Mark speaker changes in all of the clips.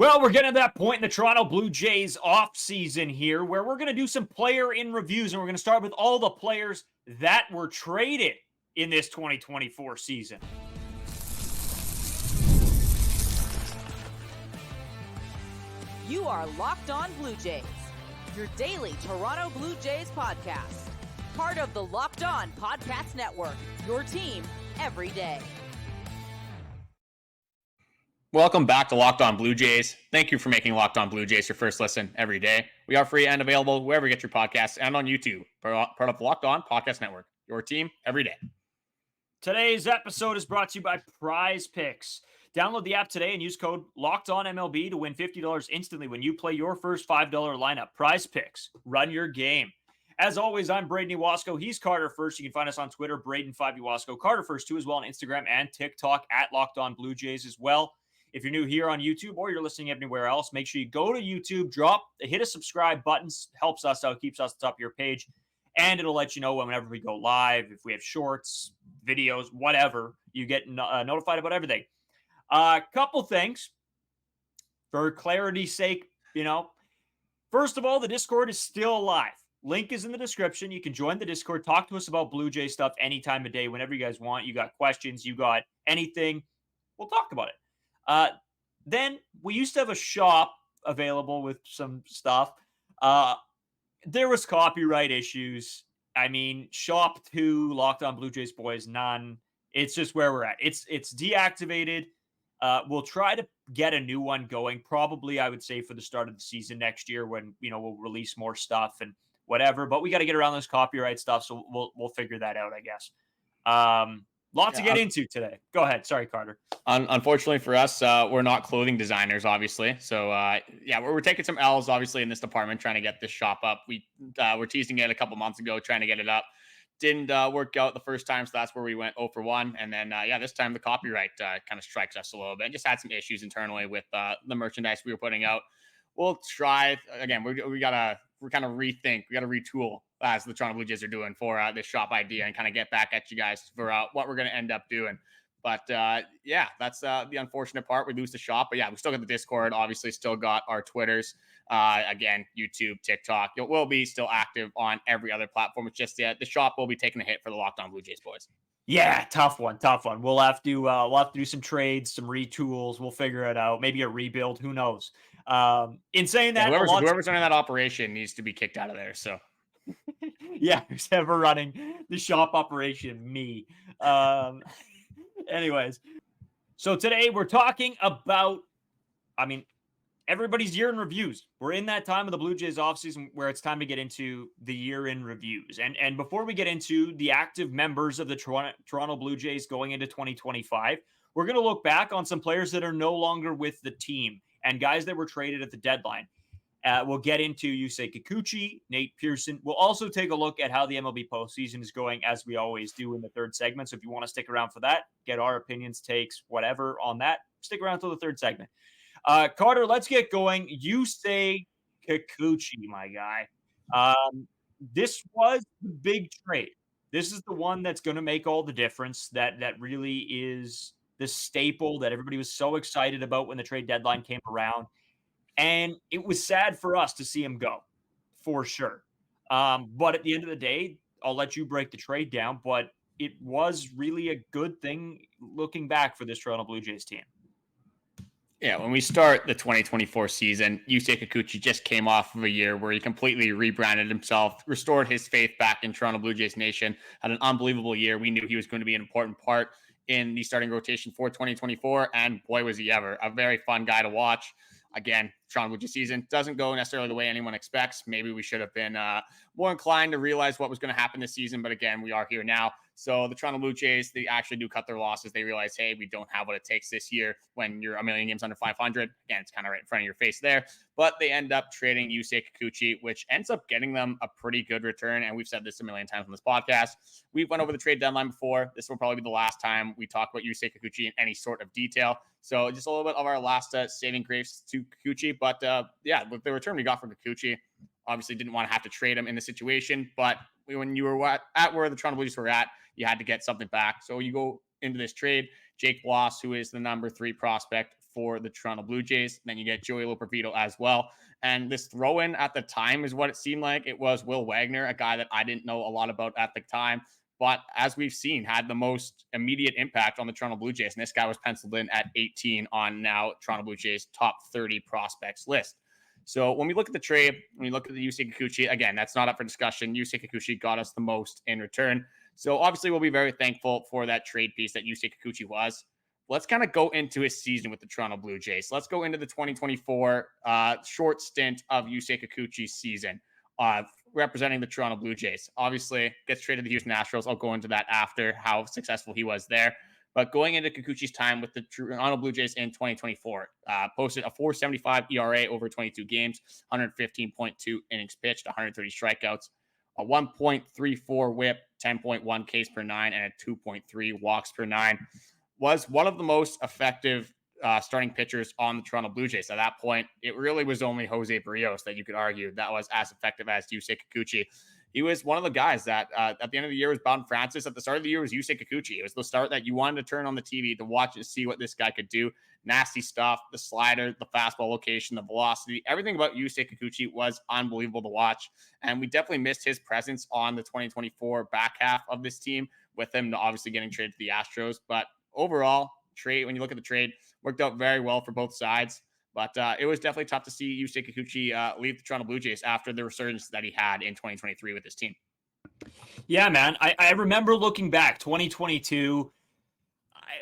Speaker 1: Well, we're getting to that point in the Toronto Blue Jays offseason here where we're going to do some player in reviews, and we're going to start with all the players that were traded in this 2024 season.
Speaker 2: You are Locked On Blue Jays, your daily Toronto Blue Jays podcast. Part of the Locked On Podcast Network, your team every day.
Speaker 3: Welcome back to Locked On Blue Jays. Thank you for making Locked On Blue Jays your first listen every day. We are free and available wherever you get your podcasts and on YouTube. Part of the Locked On Podcast Network, your team every day.
Speaker 1: Today's episode is brought to you by Prize Picks. Download the app today and use code LOCKEDONMLB to win $50 instantly when you play your first $5 lineup. Prize Picks. Run your game. As always, I'm Braden Iwasko. He's Carter First. You can find us on Twitter, Braden5Iwasko. Carter First, too, as well on Instagram and TikTok at Locked On Blue Jays as well. If you're new here on YouTube or you're listening anywhere else, make sure you go to YouTube, hit a subscribe button, helps us out, keeps us at the top of your page, and it'll let you know whenever we go live, if we have shorts, videos, whatever, you get notified about everything. Couple things for clarity's sake, first of all, the Discord is still alive. Link is in the description. You can join the Discord, talk to us about Blue Jay stuff any time of day, whenever you guys want. You got questions, you got anything, we'll talk about it. Then we used to have a shop available with some stuff. There was copyright issues. I mean, shop 2, Locked On Blue Jays boys, none. It's just where we're at. It's deactivated. We'll try to get a new one going. Probably, I would say, for the start of the season next year when, we'll release more stuff and whatever, but we got to get around this copyright stuff. So we'll figure that out, I guess. Lots to get into today. Go ahead. Sorry, Carter.
Speaker 3: Unfortunately for us, we're not clothing designers, obviously. So, we're taking some L's, obviously, in this department, trying to get this shop up. We were teasing it a couple months ago, trying to get it up. Didn't work out the first time, so that's where we went 0 for 1. And then, this time the copyright kind of strikes us a little bit. Just had some issues internally with the merchandise we were putting out. We'll try. Again, we're kind of rethink. We got to retool as the Toronto Blue Jays are doing for this shop idea and kind of get back at you guys for what we're going to end up doing. But that's the unfortunate part. We lose the shop, but we still got the Discord. Obviously, still got our Twitters. Again, YouTube, TikTok. It will be still active on every other platform. It's just the shop will be taking a hit for the Locked On Blue Jays boys.
Speaker 1: Yeah, tough one. We'll have to do some trades, some retools. We'll figure it out. Maybe a rebuild. Who knows? In saying that,
Speaker 3: whoever's running that operation needs to be kicked out of there. So.
Speaker 1: Yeah, who's ever running the shop operation? Me. Anyways, so today we're talking about, everybody's year in reviews. We're in that time of the Blue Jays offseason where it's time to get into the year in reviews. And before we get into the active members of the Toronto Blue Jays going into 2025, we're going to look back on some players that are no longer with the team and guys that were traded at the deadline. We'll get into Yusei Kikuchi, Nate Pearson. We'll also take a look at how the MLB postseason is going, as we always do in the third segment. So if you want to stick around for that, get our opinions, takes, whatever on that, stick around till the third segment. Carter, let's get going. Yusei Kikuchi, my guy. This was the big trade. This is the one that's going to make all the difference. That really is the staple that everybody was so excited about when the trade deadline came around. And it was sad for us to see him go, for sure. But at the end of the day, I'll let you break the trade down. But it was really a good thing looking back for this Toronto Blue Jays team.
Speaker 3: Yeah, when we start the 2024 season, Yusei Kikuchi just came off of a year where he completely rebranded himself, restored his faith back in Toronto Blue Jays Nation, had an unbelievable year. We knew he was going to be an important part in the starting rotation for 2024, and boy, was he ever. A very fun guy to watch. Again, Toronto Blue Jays season doesn't go necessarily the way anyone expects. Maybe we should have been more inclined to realize what was going to happen this season. But again, we are here now. So the Toronto Blue Jays, they actually do cut their losses. They realize, hey, we don't have what it takes this year when you're a million games under 500. Again, it's kind of right in front of your face there. But they end up trading Yusei Kikuchi, which ends up getting them a pretty good return. And we've said this a million times on this podcast. We've went over the trade deadline before. This will probably be the last time we talk about Yusei Kikuchi in any sort of detail. So just a little bit of our last saving grace to Kikuchi. But with the return we got from Kikuchi, obviously didn't want to have to trade him in the situation. But when you were at where the Toronto Blue Jays were at, you had to get something back. So you go into this trade, Jake Bloss, who is the number 3 prospect for the Toronto Blue Jays. Then you get Joey Loperfido as well. And this throw-in at the time is what it seemed like. It was Will Wagner, a guy that I didn't know a lot about at the time, but as we've seen, had the most immediate impact on the Toronto Blue Jays. And this guy was penciled in at 18 on now Toronto Blue Jays top 30 prospects list. So when we look at the trade, when we look at the Yusei Kikuchi, again, that's not up for discussion. Yusei Kikuchi got us the most in return. So obviously we'll be very thankful for that trade piece that Yusei Kikuchi was. Let's kind of go into his season with the Toronto Blue Jays. Let's go into the 2024 short stint of Yusei Kikuchi's season representing the Toronto Blue Jays. Obviously, gets traded to the Houston Astros. I'll go into that after, how successful he was there. But going into Kikuchi's time with the Toronto Blue Jays in 2024, posted a 4.75 ERA over 22 games, 115.2 innings pitched, 130 strikeouts, a 1.34 whip, 10.1 Ks per nine, and a 2.3 walks per nine. Was one of the most effective starting pitchers on the Toronto Blue Jays. At that point, it really was only Jose Berrios that you could argue that was as effective as Yusei Kikuchi. He was one of the guys that at the end of the year was Bowden Francis. At the start of the year was Yusei Kikuchi. It was the start that you wanted to turn on the TV to watch and see what this guy could do. Nasty stuff, the slider, the fastball location, the velocity, everything about Yusei Kikuchi was unbelievable to watch. And we definitely missed his presence on the 2024 back half of this team, with him obviously getting traded to the Astros. But overall, trade, when you look at the trade, worked out very well for both sides. But it was definitely tough to see Yusei Kikuchi leave the Toronto Blue Jays after the resurgence that he had in 2023 with his team.
Speaker 1: Yeah, man. I remember looking back, 2022,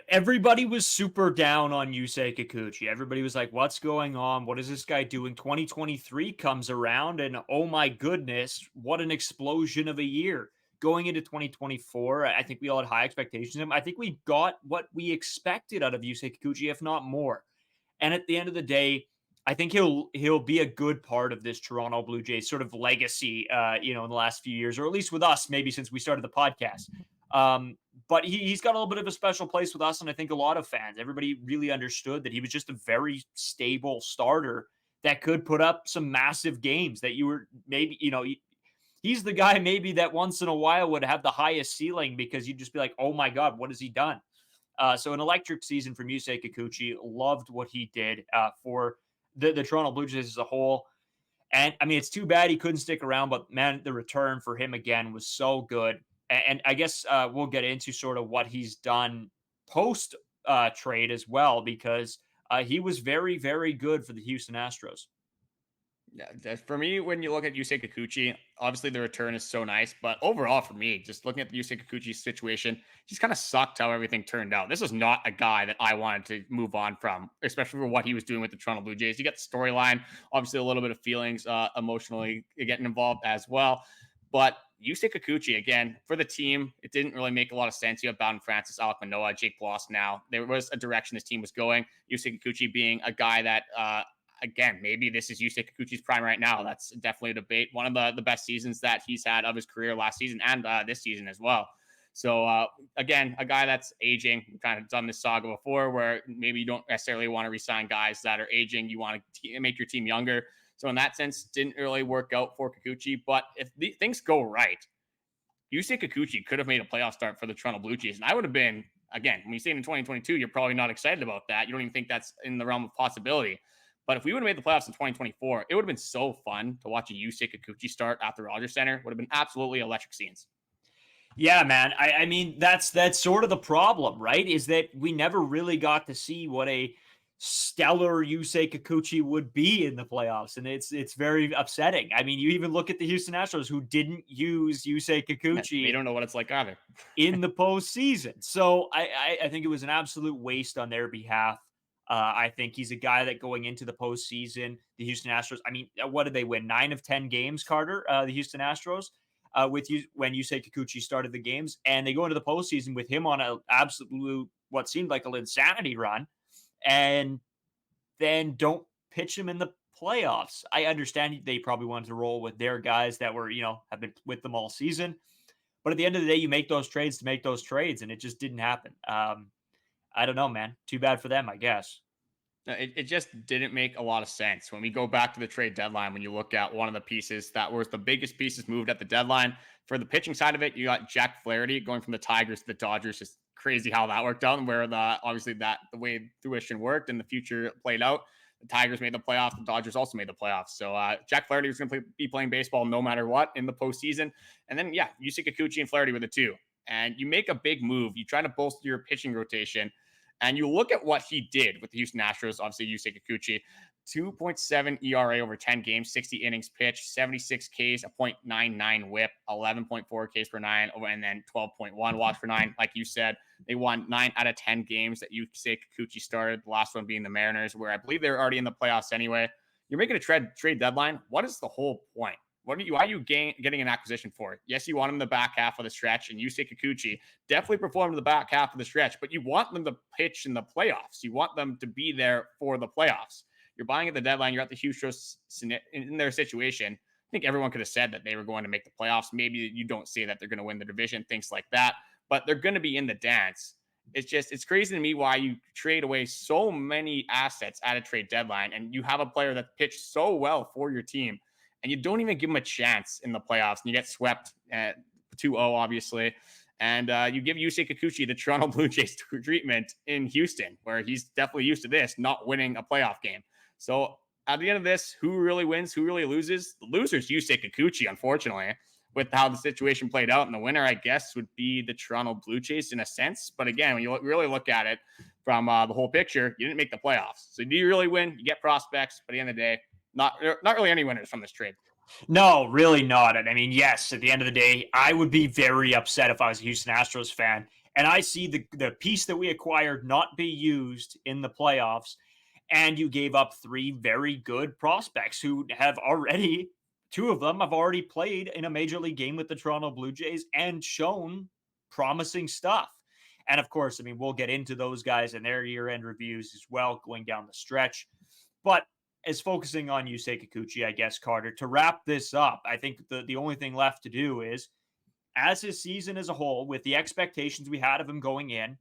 Speaker 1: everybody was super down on Yusei Kikuchi. Everybody was like, what's going on? What is this guy doing? 2023 comes around, and oh my goodness, what an explosion of a year. Going into 2024, I think we all had high expectations of him. I think we got what we expected out of Yusei Kikuchi, if not more. And at the end of the day, I think he'll be a good part of this Toronto Blue Jays sort of legacy, in the last few years, or at least with us, maybe since we started the podcast. But he's got a little bit of a special place with us, and I think a lot of fans, everybody really understood that he was just a very stable starter that could put up some massive games that you were maybe, he's the guy maybe that once in a while would have the highest ceiling because you'd just be like, oh my God, what has he done? So an electric season from Yusei Kikuchi. Loved what he did for the Toronto Blue Jays as a whole. And I mean, it's too bad he couldn't stick around, but man, the return for him again was so good. And I guess we'll get into sort of what he's done post trade as well, because he was very, very good for the Houston Astros.
Speaker 3: Yeah, for me, when you look at Yusei Kikuchi, obviously the return is so nice, but overall for me, just looking at the Yusei Kikuchi situation, he's kind of sucked how everything turned out. This is not a guy that I wanted to move on from, especially for what he was doing with the Toronto Blue Jays. You got the storyline, obviously a little bit of feelings emotionally getting involved as well. But Yusei Kikuchi, again, for the team, it didn't really make a lot of sense. You have Bowden Francis, Alek Manoah, Jake Bloss now. There was a direction this team was going. Yusei Kikuchi being a guy that, again, maybe this is Yusei Kikuchi's prime right now. That's definitely a debate. One of the best seasons that he's had of his career last season and this season as well. So, again, a guy that's aging. We've kind of done this saga before where maybe you don't necessarily want to re-sign guys that are aging. You want to make your team younger. So in that sense, didn't really work out for Kikuchi. But if things go right, Yusei Kikuchi could have made a playoff start for the Toronto Blue Jays. And I would have been, again, when you say in 2022, you're probably not excited about that. You don't even think that's in the realm of possibility. But if we would have made the playoffs in 2024, it would have been so fun to watch a Yusei Kikuchi start at the Rogers Center. Would have been absolutely electric scenes.
Speaker 1: Yeah, man. I mean, that's sort of the problem, right? Is that we never really got to see what a stellar Yusei Kikuchi would be in the playoffs, and it's very upsetting. I mean, you even look at the Houston Astros, who didn't use Yusei Kikuchi.
Speaker 3: They don't know what it's like either
Speaker 1: in the postseason. So I think it was an absolute waste on their behalf. I think he's a guy that going into the postseason, the Houston Astros. I mean, what did they win? 9 of 10 games, Carter. The Houston Astros. When Yusei Kikuchi started the games, and they go into the postseason with him on an absolute what seemed like an insanity run, and then don't pitch him in the playoffs. I understand they probably wanted to roll with their guys that were, have been with them all season. But at the end of the day, you make those trades to make those trades, and it just didn't happen. I don't know, man. Too bad for them, I guess.
Speaker 3: It just didn't make a lot of sense. When we go back to the trade deadline, when you look at one of the pieces that was the biggest pieces moved at the deadline, for the pitching side of it, you got Jack Flaherty going from the Tigers to the Dodgers, just crazy how that worked out and where obviously the way fruition worked and the future played out. The Tigers made the playoffs. The Dodgers also made the playoffs. So Jack Flaherty was going to be playing baseball no matter what in the postseason. And then, Yusei Kikuchi and Flaherty were the two. And you make a big move. You try to bolster your pitching rotation. And you look at what he did with the Houston Astros, obviously Yusei Kikuchi, 2.7 ERA over 10 games, 60 innings pitched, 76 Ks, a .99 whip, 11.4 Ks per nine, and then 12.1 walks per nine. Like you said, they won 9 out of 10 games that Yusei Kikuchi started, the last one being the Mariners, where I believe they were already in the playoffs anyway. You're making a trade deadline. What is the whole point? Why are you getting an acquisition for? Yes, you want him in the back half of the stretch, and Yusei Kikuchi definitely performed in the back half of the stretch, but you want them to pitch in the playoffs. You want them to be there for the playoffs. You're buying at the deadline. You're at the Astros in their situation. I think everyone could have said that they were going to make the playoffs. Maybe you don't say that they're going to win the division, things like that, but they're going to be in the dance. It's crazy to me why you trade away so many assets at a trade deadline, and you have a player that pitched so well for your team, and you don't even give him a chance in the playoffs, and you get swept at 2-0, obviously. And you give Yusei Kikuchi the Toronto Blue Jays treatment in Houston, where he's definitely used to this, not winning a playoff game. So at the end of this, who really wins? Who really loses? The loser's Yusei Kikuchi, unfortunately, with how the situation played out. And the winner, I guess, would be the Toronto Blue Jays in a sense. But again, when you really look at it from the whole picture, you didn't make the playoffs. So do you really win? You get prospects. But at the end of the day, not really any winners from this trade.
Speaker 1: No, really not. I mean, yes, at the end of the day, I would be very upset if I was a Houston Astros fan and I see the piece that we acquired not be used in the playoffs, and you gave up 3 very good prospects who have already, 2 of them have already played in a major league game with the Toronto Blue Jays and shown promising stuff. And of course, I mean, we'll get into those guys and their year-end reviews as well going down the stretch. But as focusing on Yusei Kikuchi, I guess, Carter, to wrap this up, I think the only thing left to do is, as his season as a whole, with the expectations we had of him going in,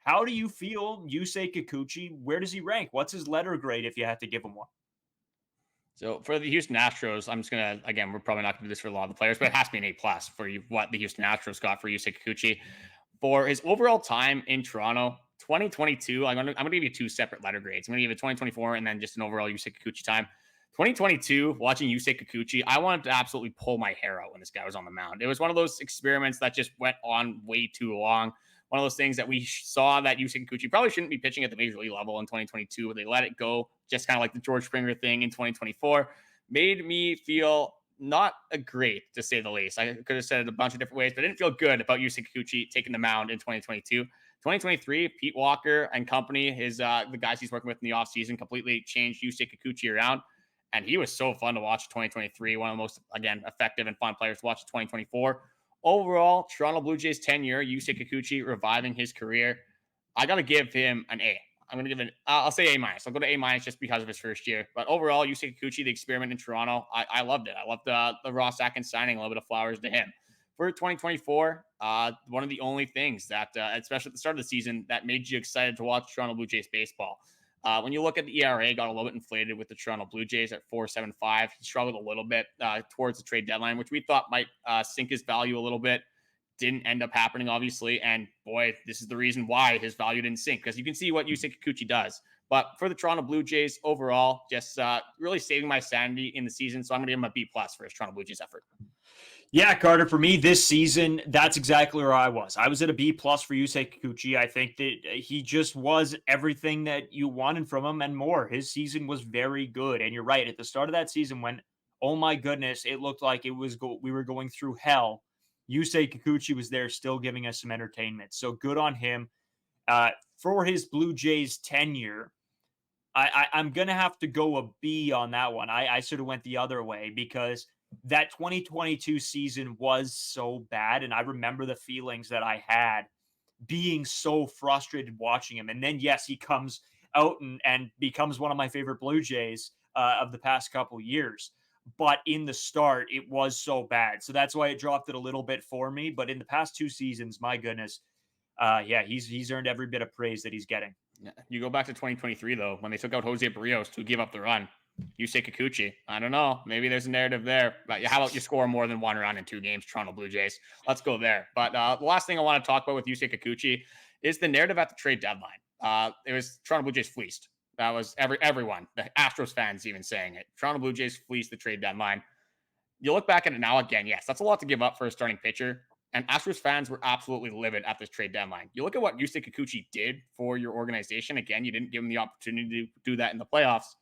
Speaker 1: how do you feel Yusei Kikuchi? Where does he rank? What's his letter grade if you had to give him one?
Speaker 3: So for the Houston Astros, I'm just going to, again, we're probably not going to do this for a lot of the players, but it has to be an A+ for what the Houston Astros got for Yusei Kikuchi. For his overall time in Toronto, 2022, I'm going to give you 2 separate letter grades. I'm going to give you 2024 and then just an overall Yusei Kikuchi time. 2022, watching Yusei Kikuchi, I wanted to absolutely pull my hair out when this guy was on the mound. It was one of those experiments that just went on way too long. One of those things that we saw that Yusei Kikuchi probably shouldn't be pitching at the major league level in 2022, where they let it go, just kind of like the George Springer thing in 2024. Made me feel not great, to say the least. I could have said it a bunch of different ways, but I didn't feel good about Yusei Kikuchi taking the mound in 2022. 2023, Pete Walker and company, the guys he's working with in the offseason, completely changed Yusei Kikuchi around. And he was so fun to watch in 2023. One of the most, again, effective and fun players to watch in 2024. Overall, Toronto Blue Jays tenure, Yusei Kikuchi reviving his career. I got to give him an A. I'm going to give it, I'll say A-. I'll go to A- just because of his first year. But overall, Yusei Kikuchi, the experiment in Toronto, I loved it. I loved the Ross Atkins signing, a little bit of flowers to him. For 2024, one of the only things that, especially at the start of the season, that made you excited to watch Toronto Blue Jays baseball. When you look at the ERA, got a little bit inflated with the Toronto Blue Jays at 4.75. He struggled a little bit towards the trade deadline, which we thought might sink his value a little bit. Didn't end up happening, obviously. And boy, this is the reason why his value didn't sink, because you can see what Yusei Kikuchi does. But for the Toronto Blue Jays overall, just really saving my sanity in the season. So I'm going to give him a B+ for his Toronto Blue Jays effort.
Speaker 1: Yeah, Carter, for me this season, that's exactly where I was. I was at a B+ for Yusei Kikuchi. I think that he just was everything that you wanted from him and more. His season was very good. And you're right, at the start of that season when, oh my goodness, it looked like we were going through hell, Yusei Kikuchi was there still giving us some entertainment. So good on him. For his Blue Jays tenure, I'm going to have to go a B on that one. I sort of went the other way because that 2022 season was so bad. And I remember the feelings that I had being so frustrated watching him. And then, yes, he comes out and becomes one of my favorite Blue Jays of the past couple years. But in the start, it was so bad. So that's why it dropped it a little bit for me. But in the past 2 seasons, my goodness, he's earned every bit of praise that he's getting.
Speaker 3: You go back to 2023, though, when they took out Jose Berrios to give up the run. Yusei Kikuchi. I don't know. Maybe there's a narrative there. But how about you score more than 1 run in 2 games, Toronto Blue Jays? Let's go there. But the last thing I want to talk about with Yusei Kikuchi is the narrative at the trade deadline. It was Toronto Blue Jays fleeced. That was everyone, the Astros fans even saying it. Toronto Blue Jays fleeced the trade deadline. You look back at it now again, yes, that's a lot to give up for a starting pitcher. And Astros fans were absolutely livid at this trade deadline. You look at what Yusei Kikuchi did for your organization. Again, you didn't give him the opportunity to do that in the playoffs,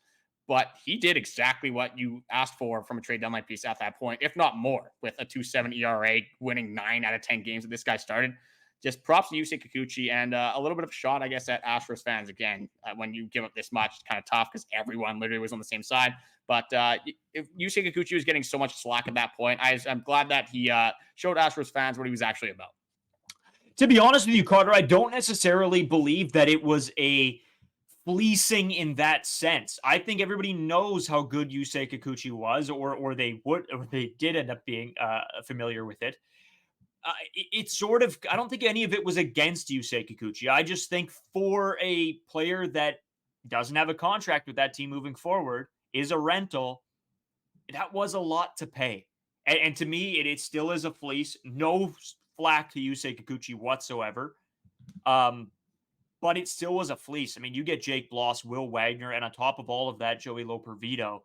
Speaker 3: but he did exactly what you asked for from a trade deadline piece at that point, if not more, with a 2.7 ERA, winning 9 out of 10 games that this guy started. Just props to Yusei Kikuchi, and a little bit of a shot, I guess, at Astros fans. Again, when you give up this much, it's kind of tough because everyone literally was on the same side. But if Yusei Kikuchi was getting so much slack at that point, I'm glad that he showed Astros fans what he was actually about.
Speaker 1: To be honest with you, Carter, I don't necessarily believe that it was a fleecing in that sense. I think everybody knows how good Yusei Kikuchi was, or they did end up being familiar with it. It's sort of, I don't think any of it was against Yusei Kikuchi. I just think for a player that doesn't have a contract with that team moving forward, is a rental, that was a lot to pay. And to me, it still is a fleece. No flack to Yusei Kikuchi whatsoever. But it still was a fleece. I mean, you get Jake Bloss, Will Wagner, and on top of all of that, Joey Loperfido.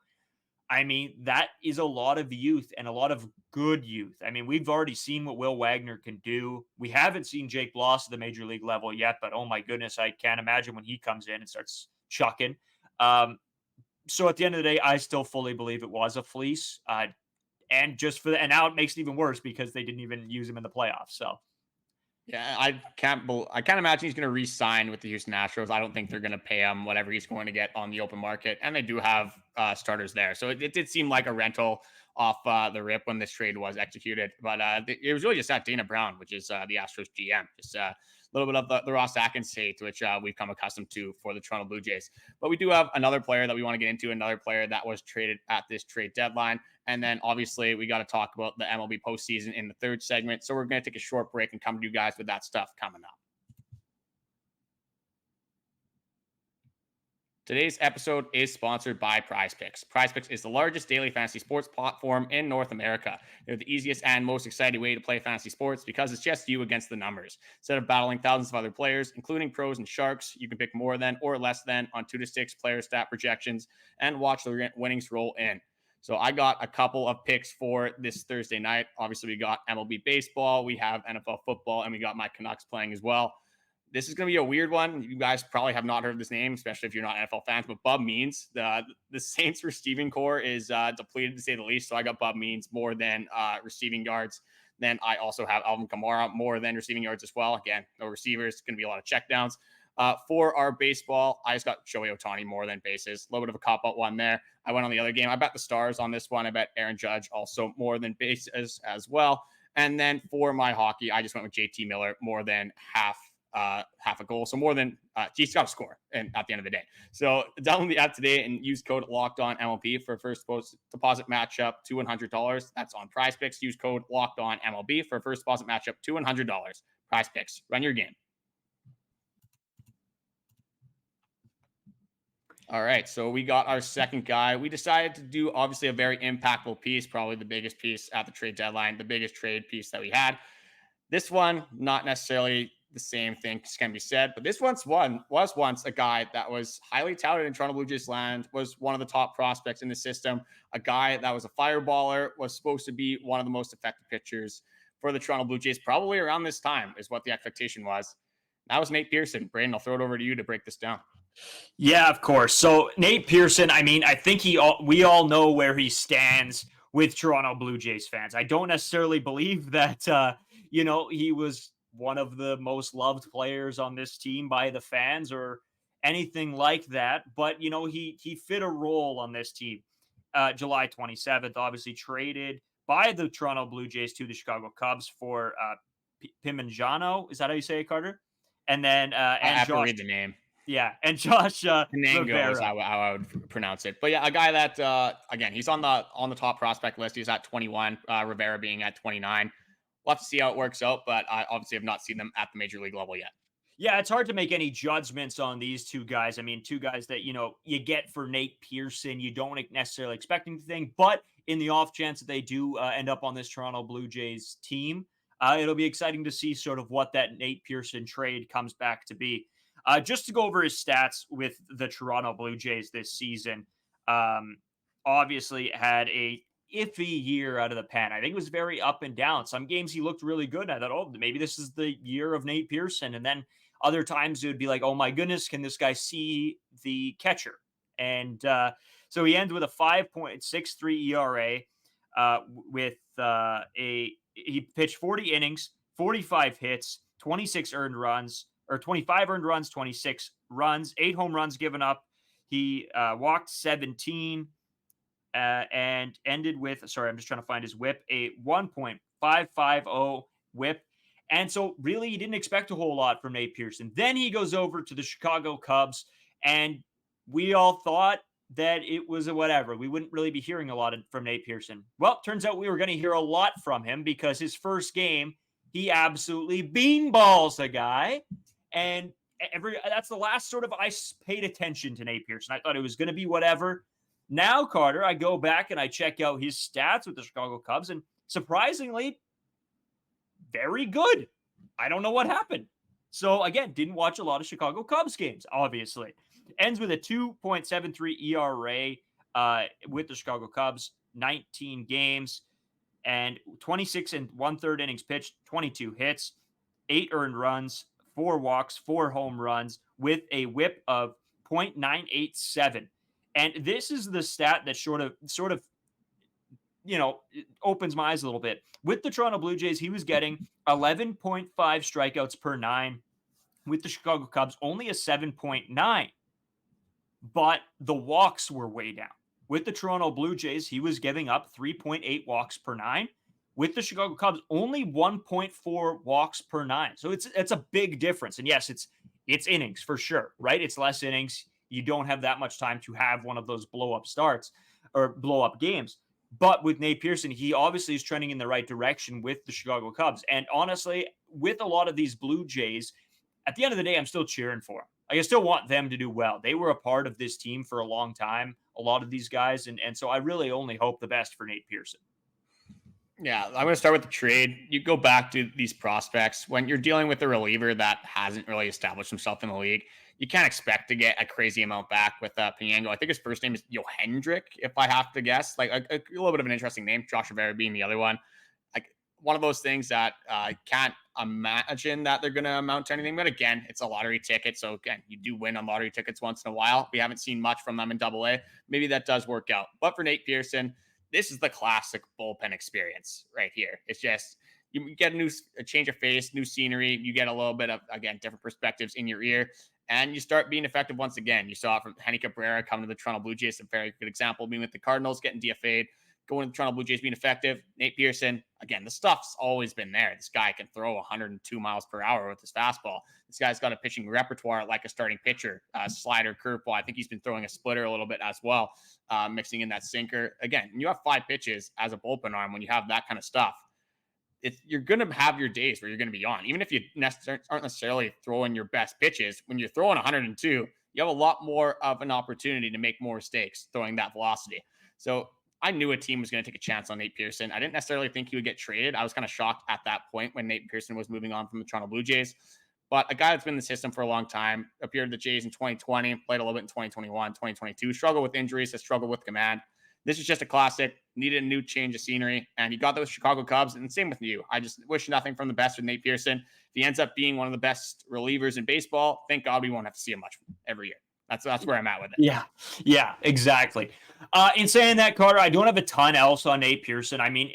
Speaker 1: I mean, that is a lot of youth and a lot of good youth. I mean, we've already seen what Will Wagner can do. We haven't seen Jake Bloss at the major league level yet, but oh my goodness, I can't imagine when he comes in and starts chucking. So at the end of the day, I still fully believe it was a fleece. And now it makes it even worse because they didn't even use him in the playoffs. So.
Speaker 3: Yeah, I can't imagine he's going to re-sign with the Houston Astros. I don't think they're going to pay him whatever he's going to get on the open market, and they do have starters there. So it did seem like a rental off the rip when this trade was executed. But it was really just at Dana Brown, which is the Astros GM. Just a little bit of the Ross Atkins hate, which we've come accustomed to for the Toronto Blue Jays. But we do have another player that we want to get into, another player that was traded at this trade deadline. And then obviously we got to talk about the MLB postseason in the third segment. So we're going to take a short break and come to you guys with that stuff coming up. Today's episode is sponsored by Prize Picks. Prize Picks is the largest daily fantasy sports platform in North America. They're the easiest and most exciting way to play fantasy sports because it's just you against the numbers. Instead of battling thousands of other players, including pros and sharks, you can pick more than or less than on 2 to 6 player stat projections and watch the winnings roll in. So I got a couple of picks for this Thursday night. Obviously, we got MLB baseball, we have NFL football, and we got my Canucks playing as well. This is going to be a weird one. You guys probably have not heard this name, especially if you're not NFL fans, but Bub Means, the Saints receiving core is depleted to say the least. So I got Bub Means more than receiving yards. Then I also have Alvin Kamara more than receiving yards as well. Again, no receivers, going to be a lot of checkdowns. For our baseball, I just got Shohei Ohtani more than bases. A little bit of a cop-out one there. I went on the other game. I bet the Stars on this one. I bet Aaron Judge also more than bases as well. And then for my hockey, I just went with JT Miller more than half a goal. So more than he's got to score and at the end of the day. So download the app today and use code LOCKEDONMLB for first deposit matchup to $100. That's on Prize Picks. Use code LOCKEDONMLB for first deposit matchup to $100. Prize Picks. Run your game. All right, so we got our second guy. We decided to do obviously a very impactful piece, probably the biggest piece at the trade deadline, the biggest trade piece that we had. This one, not necessarily the same thing can be said, but this was once a guy that was highly touted in Toronto Blue Jays land, was one of the top prospects in the system, a guy that was a fireballer, was supposed to be one of the most effective pitchers for the Toronto Blue Jays, probably around this time is what the expectation was. That was Nate Pearson. Brandon, I'll throw it over to you to break this down.
Speaker 1: Yeah, of course. So Nate Pearson, I mean, I think we all know where he stands with Toronto Blue Jays fans. I don't necessarily believe that, he was one of the most loved players on this team by the fans or anything like that. But, he fit a role on this team. July 27th, obviously traded by the Toronto Blue Jays to the Chicago Cubs for Pimenjano. Is that how you say it, Carter? And then
Speaker 3: I have to read the name.
Speaker 1: Yeah, and Josh
Speaker 3: Rivera is how I would pronounce it. But yeah, a guy that again, he's on the top prospect list. He's at 21. Rivera being at 29. We'll have to see how it works out, but I obviously have not seen them at the major league level yet.
Speaker 1: Yeah, it's hard to make any judgments on these two guys. I mean, two guys that, you get for Nate Pearson, you don't necessarily expect anything, but in the off chance that they do end up on this Toronto Blue Jays team, It'll be exciting to see sort of what that Nate Pearson trade comes back to be. Just to go over his stats with the Toronto Blue Jays this season, obviously had a iffy year out of the pen. I think it was very up and down. Some games he looked really good. I thought, oh, maybe this is the year of Nate Pearson. And then other times it would be like, oh my goodness, can this guy see the catcher? And so he ends with a 5.63 ERA he pitched 40 innings, 45 hits, 26 earned runs, or 25 earned runs, 26 runs, 8 home runs given up. He walked 17 and ended with, sorry, I'm just trying to find his whip, a 1.550 whip. And so really you didn't expect a whole lot from Nate Pearson. Then he goes over to the Chicago Cubs, and we all thought that it was a whatever. We wouldn't really be hearing a lot from Nate Pearson. Well, turns out we were going to hear a lot from him, because his first game, he absolutely beanballs a guy. And that's the last sort of I paid attention to Nate Pearson. I thought it was going to be whatever. Now, Carter, I go back and I check out his stats with the Chicago Cubs, and surprisingly, very good. I don't know what happened. So again, didn't watch a lot of Chicago Cubs games, obviously. Ends with a 2.73 ERA with the Chicago Cubs, 19 games, and 26 and 1/3 innings pitched, 22 hits, 8 earned runs, 4 walks, 4 home runs, with a whip of 0.987. And this is the stat that sort of, opens my eyes a little bit. With the Toronto Blue Jays, he was getting 11.5 strikeouts per 9. With the Chicago Cubs, only a 7.9. But the walks were way down. With the Toronto Blue Jays, he was giving up 3.8 walks per 9. With the Chicago Cubs, only 1.4 walks per 9. So it's a big difference. And yes, it's innings for sure, right? It's less innings. You don't have that much time to have one of those blow-up starts or blow-up games. But with Nate Pearson, he obviously is trending in the right direction with the Chicago Cubs. And honestly, with a lot of these Blue Jays, at the end of the day, I'm still cheering for them. I still want them to do well. They were a part of this team for a long time, a lot of these guys. And so I really only hope the best for Nate Pearson.
Speaker 3: Yeah, I'm going to start with the trade. You go back to these prospects. When you're dealing with a reliever that hasn't really established himself in the league, you can't expect to get a crazy amount back with Piñango. I think his first name is Johendrick, if I have to guess. Like a little bit of an interesting name. Josh Rivera being the other one. Like one of those things that I can't imagine that they're going to amount to anything. But again, it's a lottery ticket. So again, you do win on lottery tickets once in a while. We haven't seen much from them in AA. Maybe that does work out. But for Nate Pearson, this is the classic bullpen experience right here. It's just you get a change of face, new scenery. You get a little bit of, again, different perspectives in your ear, and you start being effective once again. You saw it from Henny Cabrera coming to the Toronto Blue Jays, a very good example, being with the Cardinals, getting DFA'd, going to the Toronto Blue Jays, being effective. Nate Pearson, again, the stuff's always been there. This guy can throw 102 miles per hour with his fastball. This guy's got a pitching repertoire like a starting pitcher, slider, curveball. I think he's been throwing a splitter a little bit as well, mixing in that sinker. Again, when you have 5 pitches as a bullpen arm, when you have that kind of stuff, you're going to have your days where you're going to be on. Even if you aren't necessarily throwing your best pitches, when you're throwing 102, you have a lot more of an opportunity to make more mistakes throwing that velocity. So I knew a team was going to take a chance on Nate Pearson. I didn't necessarily think he would get traded. I was kind of shocked at that point when Nate Pearson was moving on from the Toronto Blue Jays. But a guy that's been in the system for a long time, appeared in the Jays in 2020, played a little bit in 2021, 2022, struggled with injuries, has struggled with command. This is just a classic, needed a new change of scenery, and he got those Chicago Cubs, and same with you. I just wish nothing from the best with Nate Pearson. If he ends up being one of the best relievers in baseball, thank God we won't have to see him much every year. That's where I'm at with it.
Speaker 1: Yeah, exactly. In saying that, Carter, I don't have a ton else on Nate Pearson. I mean,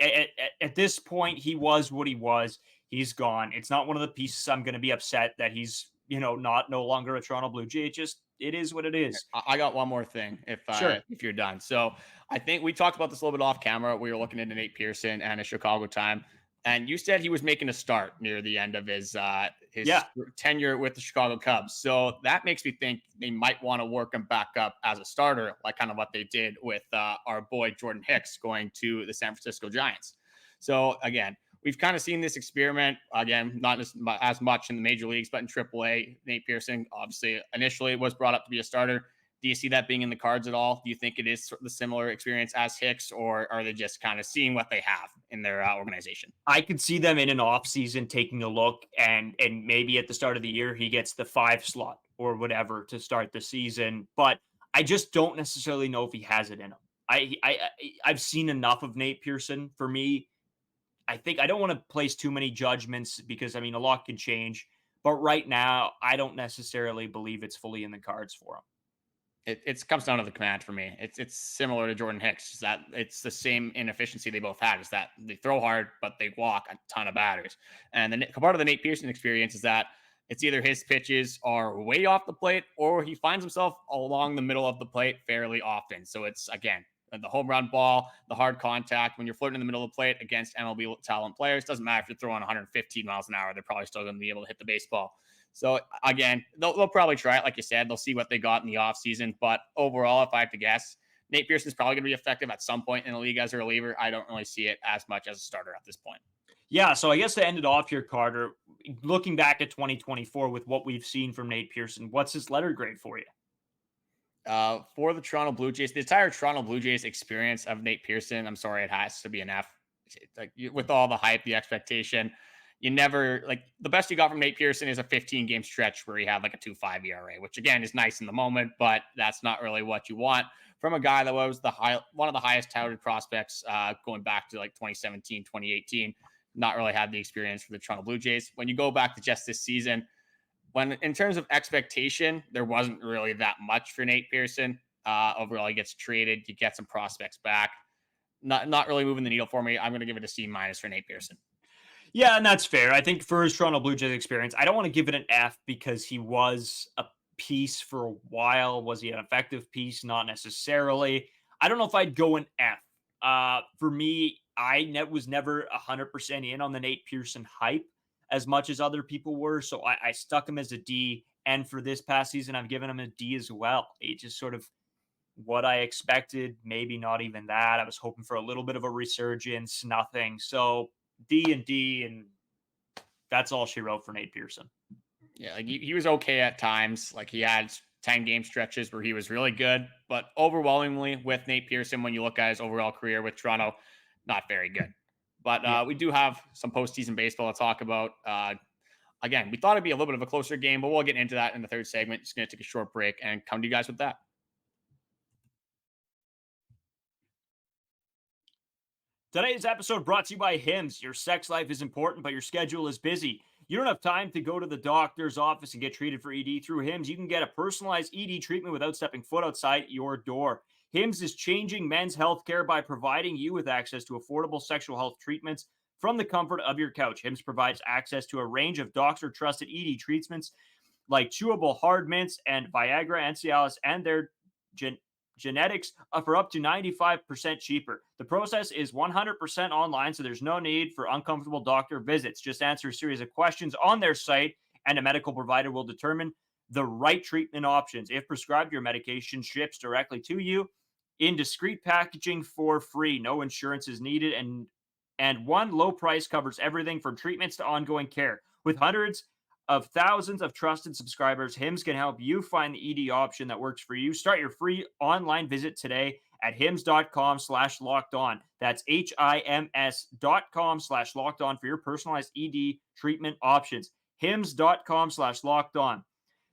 Speaker 1: at this point, he was what he was. He's gone. It's not one of the pieces I'm going to be upset that he's, no longer a Toronto Blue Jay. It is what it is.
Speaker 3: I got one more thing if you're done. So I think we talked about this a little bit off camera. We were looking into Nate Pearson and his Chicago time. And you said he was making a start near the end of his tenure with the Chicago Cubs. So that makes me think they might want to work him back up as a starter, like kind of what they did with our boy Jordan Hicks going to the San Francisco Giants. So again, we've kind of seen this experiment, again, not as much in the major leagues, but in AAA. Nate Pearson, obviously, initially was brought up to be a starter. Do you see that being in the cards at all? Do you think it is sort of the similar experience as Hicks, or are they just kind of seeing what they have in their organization?
Speaker 1: I could see them in an off season taking a look, and maybe at the start of the year he gets the 5 slot or whatever to start the season. But I just don't necessarily know if he has it in him. I've seen enough of Nate Pearson. For me, I think I don't want to place too many judgments because I mean a lot can change. But right now, I don't necessarily believe it's fully in the cards for him.
Speaker 3: It comes down to the command for me. It's similar to Jordan Hicks. Is that it's the same inefficiency they both had. Is that they throw hard, but they walk a ton of batters. And the part of the Nate Pearson experience is that it's either his pitches are way off the plate or he finds himself along the middle of the plate fairly often. So it's, again, the home run ball, the hard contact. When you're floating in the middle of the plate against MLB talent players, doesn't matter if you're throwing 115 miles an hour, they're probably still going to be able to hit the baseball. So again, they'll probably try it. Like you said, they'll see what they got in the offseason. But overall, if I have to guess, Nate Pearson's probably going to be effective at some point in the league as a reliever. I don't really see it as much as a starter at this point.
Speaker 1: Yeah, so I guess to end it off here, Carter, looking back at 2024 with what we've seen from Nate Pearson, what's his letter grade for you?
Speaker 3: For the Toronto Blue Jays, the entire Toronto Blue Jays experience of Nate Pearson, I'm sorry, it has to be an F. Like with all the hype, the expectation, you never like the best you got from Nate Pearson is a 15 game stretch where he had like a 2.5 ERA, which again is nice in the moment, but that's not really what you want from a guy that was one of the highest touted prospects going back to like 2017, 2018. Not really had the experience for the Toronto Blue Jays. When you go back to just this season, when in terms of expectation, there wasn't really that much for Nate Pearson. Overall, he gets traded. You get some prospects back. Not really moving the needle for me. I'm going to give it a C- for Nate Pearson.
Speaker 1: Yeah, and that's fair. I think for his Toronto Blue Jays experience, I don't want to give it an F because he was a piece for a while. Was he an effective piece? Not necessarily. I don't know if I'd go an F. For me, I was never 100% in on the Nate Pearson hype as much as other people were. So I stuck him as a D. And for this past season, I've given him a D as well. It just sort of what I expected, maybe not even that. I was hoping for a little bit of a resurgence, nothing. So D, and that's all she wrote for Nate Pearson.
Speaker 3: Yeah, like he was okay at times. Like he had 10 game stretches where he was really good, but overwhelmingly with Nate Pearson, when you look at his overall career with Toronto, not very good. But we do have some postseason baseball to talk about. Again, we thought it'd be a little bit of a closer game, but we'll get into that in the third segment. Just going to take a short break and come to you guys with that.
Speaker 1: Today's episode brought to you by Hims. Your sex life is important, but your schedule is busy. You don't have time to go to the doctor's office and get treated for ED. Through Hims, you can get a personalized ED treatment without stepping foot outside your door. Hims is changing men's healthcare by providing you with access to affordable sexual health treatments from the comfort of your couch. Hims provides access to a range of doctor-trusted ED treatments like chewable hard mints and Viagra and Cialis and their genetics for up to 95% cheaper. The process is 100% online, so there's no need for uncomfortable doctor visits. Just answer a series of questions on their site, and a medical provider will determine the right treatment options. If prescribed, your medication ships directly to you in discreet packaging for free. No insurance is needed, and one low price covers everything from treatments to ongoing care. With hundreds of thousands of trusted subscribers, Hims can help you find the ED option that works for you. Start your free online visit today at hims.com/lockedon. That's HIMS.com/lockedon for your personalized ED treatment options. hims.com/lockedon.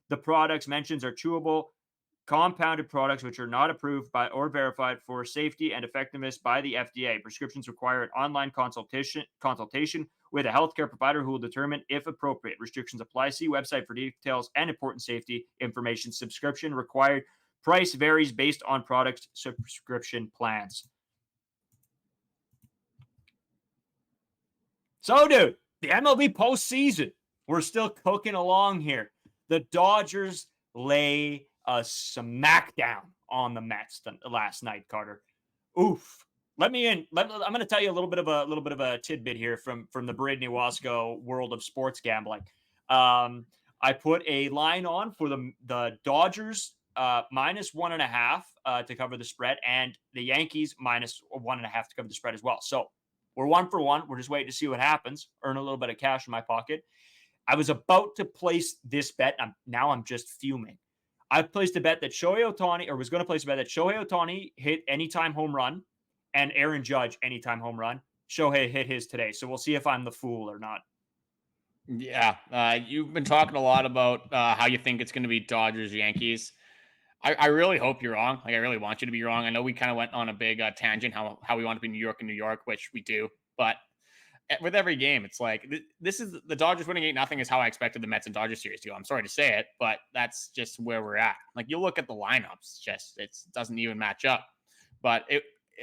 Speaker 1: The products mentioned are chewable, compounded products which are not approved by or verified for safety and effectiveness by the FDA. Prescriptions require an online consultation with a healthcare provider who will determine if appropriate. Restrictions apply. See website for details and important safety information. Subscription required. Price varies based on product subscription plans. So, dude, the MLB postseason, we're still cooking along here. The Dodgers lay a smackdown on the Mets last night, Carter. Oof. I'm going to tell you a little bit of a tidbit here from the Brittany Wasco world of sports gambling. I put a line on for the Dodgers -1.5 to cover the spread, and the Yankees -1.5 to cover the spread as well. So we're 1 for 1. We're just waiting to see what happens. Earn a little bit of cash in my pocket. I was about to place this bet. Now I'm just fuming. I placed a bet that Shohei Ohtani, or was going to place a bet that Shohei Ohtani hit anytime home run and Aaron Judge anytime home run. Shohei hit his today. So we'll see if I'm the fool or not.
Speaker 3: Yeah, you've been talking a lot about how you think it's going to be Dodgers Yankees. I really hope you're wrong. Like, I really want you to be wrong. I know we kind of went on a big tangent how we want to be New York and New York, which we do. But with every game, it's like this is the Dodgers winning 8-0 is how I expected the Mets and Dodgers series to go. I'm sorry to say it, but that's just where we're at. Like, you look at the lineups, it doesn't even match up. But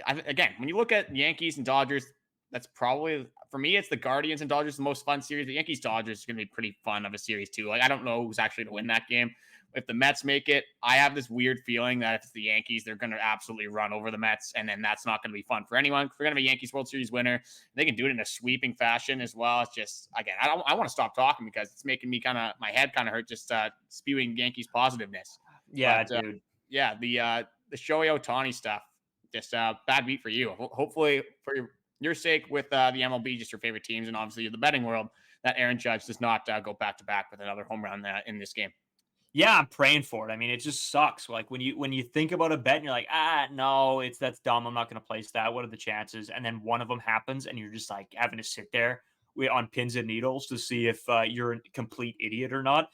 Speaker 3: again, when you look at Yankees and Dodgers, that's probably, for me, it's the Guardians and Dodgers, the most fun series. The Yankees Dodgers is going to be pretty fun of a series too. Like, I don't know who's actually going to win that game. If the Mets make it, I have this weird feeling that if it's the Yankees, they're going to absolutely run over the Mets, and then that's not going to be fun for anyone. If we're going to be Yankees World Series winner, they can do it in a sweeping fashion as well. It's just, again, I want to stop talking because it's making me my head kind of hurt just spewing Yankees positiveness.
Speaker 1: Yeah,
Speaker 3: but,
Speaker 1: dude.
Speaker 3: Yeah, the Shohei Ohtani stuff, just bad beat for you. Hopefully, for your sake with the MLB, just your favorite teams, and obviously the betting world, that Aaron Judge does not go back-to-back with another home run in this game.
Speaker 1: Yeah, I'm praying for it. I mean, it just sucks. Like, when you think about a bet and you're like, no, that's dumb. I'm not going to place that. What are the chances? And then one of them happens and you're just like having to sit there on pins and needles to see if you're a complete idiot or not.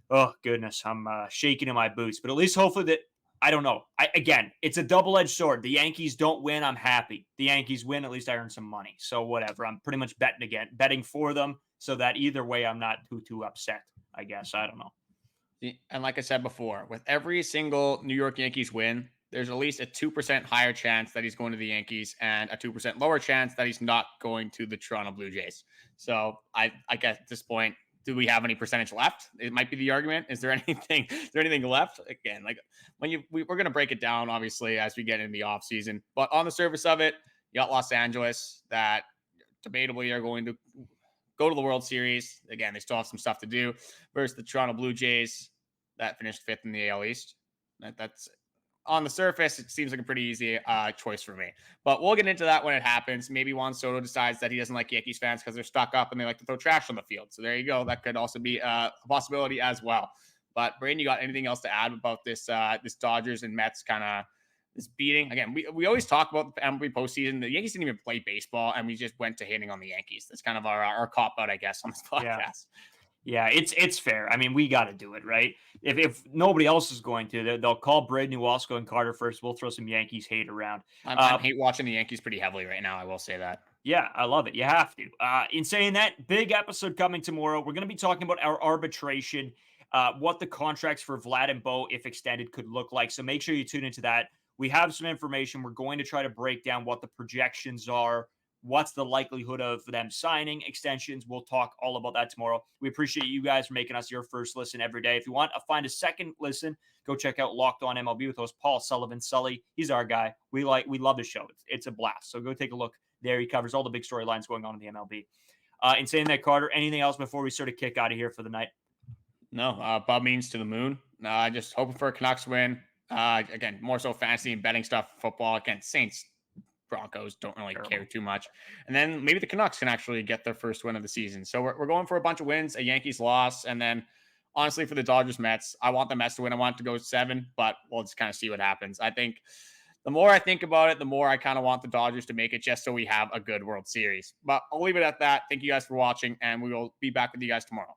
Speaker 1: Oh, goodness. I'm shaking in my boots. But at least hopefully that, I don't know. Again, it's a double-edged sword. The Yankees don't win, I'm happy. The Yankees win, at least I earn some money. So whatever. I'm pretty much betting for them so that either way I'm not too upset, I guess. I don't know.
Speaker 3: And like I said before, with every single New York Yankees win, there's at least a 2% higher chance that he's going to the Yankees and a 2% lower chance that he's not going to the Toronto Blue Jays. So I guess at this point, do we have any percentage left? It might be the argument. Is there anything left? Again, like we're going to break it down, obviously, as we get into the off season. But on the surface of it, you got Los Angeles that debatably are going to go to the World Series. Again, they still have some stuff to do versus the Toronto Blue Jays that finished 5th in the AL East. That's on the surface, it seems like a pretty easy choice for me. But we'll get into that when it happens. Maybe Juan Soto decides that he doesn't like Yankees fans because they're stuck up and they like to throw trash on the field. So there you go. That could also be a possibility as well. But Braden, you got anything else to add about this Dodgers and Mets kind of this beating? Again, we always talk about the MLB postseason. The Yankees didn't even play baseball, and we just went to hitting on the Yankees. That's kind of our cop out, I guess, on this podcast.
Speaker 1: Yeah, it's fair. I mean, we got to do it, right? If nobody else is going to, they'll call Braden Newalsko and Carter first. We'll throw some Yankees hate around.
Speaker 3: I hate watching the Yankees pretty heavily right now. I will say that.
Speaker 1: Yeah, I love it. You have to. In saying that, big episode coming tomorrow. We're going to be talking about our arbitration, what the contracts for Vlad and Bo, if extended, could look like. So make sure you tune into that. We have some information. We're going to try to break down what the projections are. What's the likelihood of them signing extensions? We'll talk all about that tomorrow. We appreciate you guys for making us your first listen every day. If you want to find a second listen, go check out Locked On MLB with host Paul Sullivan. Sully, he's our guy. We love the show. It's a blast. So go take a look there. He covers all the big storylines going on in the MLB. In saying that, Carter, anything else before we sort of kick out of here for the night?
Speaker 3: No, Bob means to the moon. Just hoping for a Canucks win. Again, more so fantasy and betting stuff, football. Again, Saints, Broncos don't really care too much. And then maybe the Canucks can actually get their first win of the season. So we're going for a bunch of wins, a Yankees loss. And then honestly, for the Dodgers Mets, I want the Mets to win. I want it to go 7, but we'll just kind of see what happens. I think the more I think about it, the more I kind of want the Dodgers to make it just so we have a good World Series. But I'll leave it at that. Thank you guys for watching, and we will be back with you guys tomorrow.